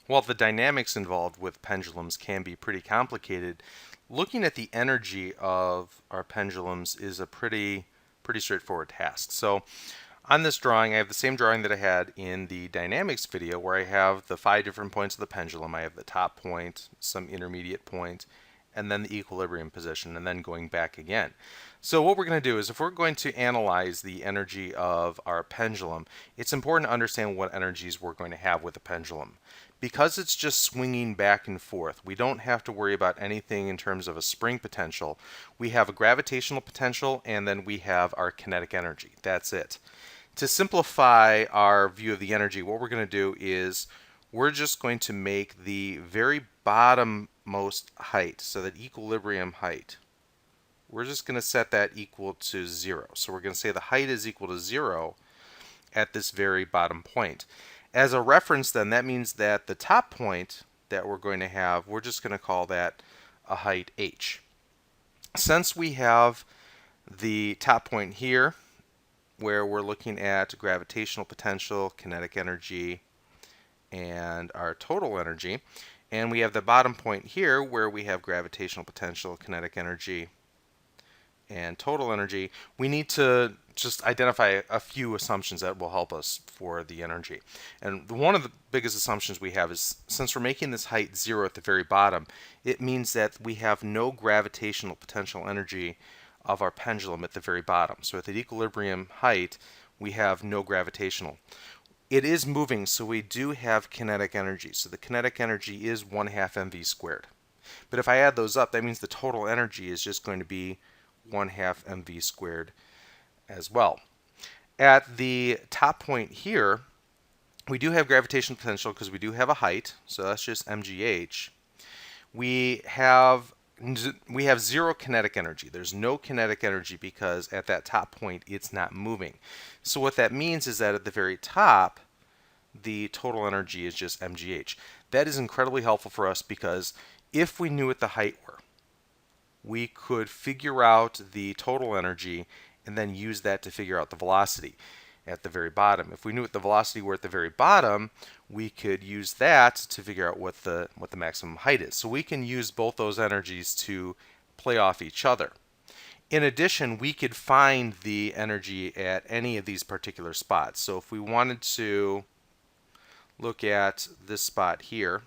While the dynamics involved with pendulums can be pretty complicated, looking at the energy of our pendulums is a pretty straightforward task. So on this drawing, I have the same drawing that I had in the dynamics video where I have the 5 different points of the pendulum. I have the top point, some intermediate point, and then the equilibrium position, and then going back again. So what we're going to do is if we're going to analyze the energy of our pendulum, it's important to understand what energies we're going to have with the pendulum. Because it's just swinging back and forth, we don't have to worry about anything in terms of a spring potential. We have a gravitational potential, and then we have our kinetic energy. That's it. To simplify our view of the energy, what we're going to do is we're just going to make the very bottommost height, so that equilibrium height, we're just going to set that equal to 0. So we're going to say the height is equal to 0 at this very bottom point. As a reference then, that means that the top point that we're going to have, we're just going to call that a height h. Since we have the top point here, where we're looking at gravitational potential, kinetic energy, and our total energy, and we have the bottom point here where we have gravitational potential, kinetic energy, and total energy, we need to just identify a few assumptions that will help us for the energy. And one of the biggest assumptions we have is, since we're making this height 0 at the very bottom, it means that we have no gravitational potential energy of our pendulum at the very bottom. So at the equilibrium height, we have no gravitational. It is moving, so we do have kinetic energy. So the kinetic energy is 1/2 mv squared. But if I add those up, that means the total energy is just going to be 1/2 mv squared as well. At the top point here, we do have gravitational potential because we do have a height, so that's just mgh. We have 0 kinetic energy. There's no kinetic energy because at that top point it's not moving. So what that means is that at the very top, the total energy is just mgh. That is incredibly helpful for us because if we knew what the height were, we could figure out the total energy and then use that to figure out the velocity at the very bottom. If we knew what the velocity were at the very bottom, we could use that to figure out what the maximum height is. So we can use both those energies to play off each other. In addition, we could find the energy at any of these particular spots. So if we wanted to look at this spot here,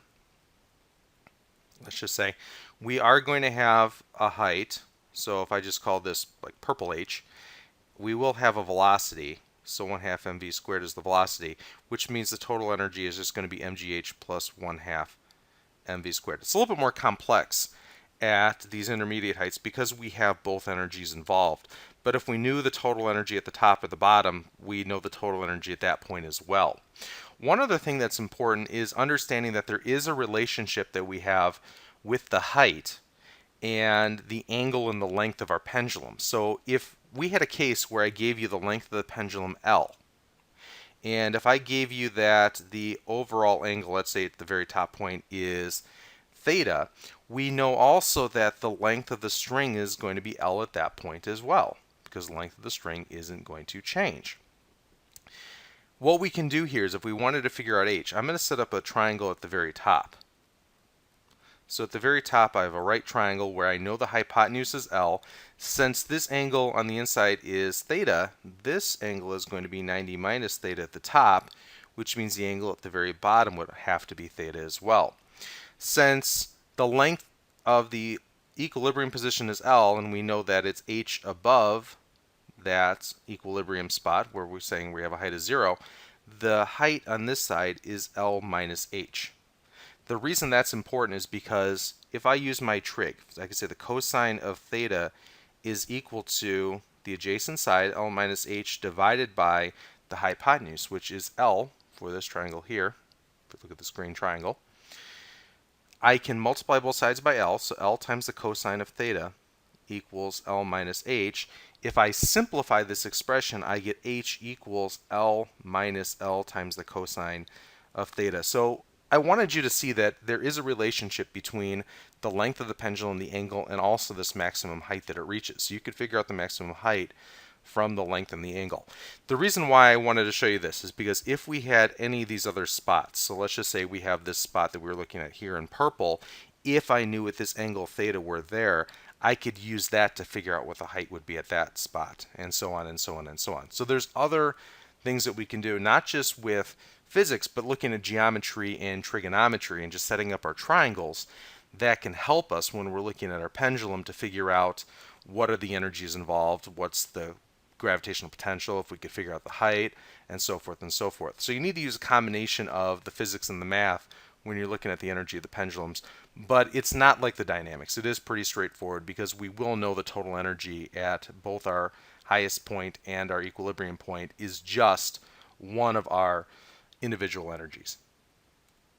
let's just say we are going to have a height. So if I just call this like purple h, we will have a velocity. So 1/2 mv squared is the velocity, which means the total energy is just going to be mgh plus 1/2 mv squared. It's a little bit more complex at these intermediate heights because we have both energies involved. But if we knew the total energy at the top or the bottom, we know the total energy at that point as well. One other thing that's important is understanding that there is a relationship that we have with the height and the angle and the length of our pendulum. So if we had a case where I gave you the length of the pendulum L, and if I gave you that the overall angle, let's say at the very top point, is theta, we know also that the length of the string is going to be L at that point as well, because the length of the string isn't going to change. What we can do here is if we wanted to figure out h, I'm going to set up a triangle at the very top. So at the very top, I have a right triangle where I know the hypotenuse is L. Since this angle on the inside is theta, this angle is going to be 90 minus theta at the top, which means the angle at the very bottom would have to be theta as well. Since the length of the equilibrium position is L, and we know that it's h above that equilibrium spot where we're saying we have a height of 0, the height on this side is L minus h. The reason that's important is because if I use my trig, I can say the cosine of theta is equal to the adjacent side, L minus h, divided by the hypotenuse, which is L for this triangle here. If we look at this green triangle, I can multiply both sides by L, so L times the cosine of theta equals L minus h. If I simplify this expression, I get h equals L minus L times the cosine of theta. So I wanted you to see that there is a relationship between the length of the pendulum, the angle, and also this maximum height that it reaches. So you could figure out the maximum height from the length and the angle. The reason why I wanted to show you this is because if we had any of these other spots, so let's just say we have this spot that we were looking at here in purple, if I knew at this angle theta were there, I could use that to figure out what the height would be at that spot, and so on and so on and so on. So there's other things that we can do, not just with physics, but looking at geometry and trigonometry and just setting up our triangles that can help us when we're looking at our pendulum to figure out what are the energies involved, what's the gravitational potential, if we could figure out the height, and so forth and so forth. So you need to use a combination of the physics and the math when you're looking at the energy of the pendulums, but it's not like the dynamics. It is pretty straightforward because we will know the total energy at both our highest point and our equilibrium point is just one of our individual energies.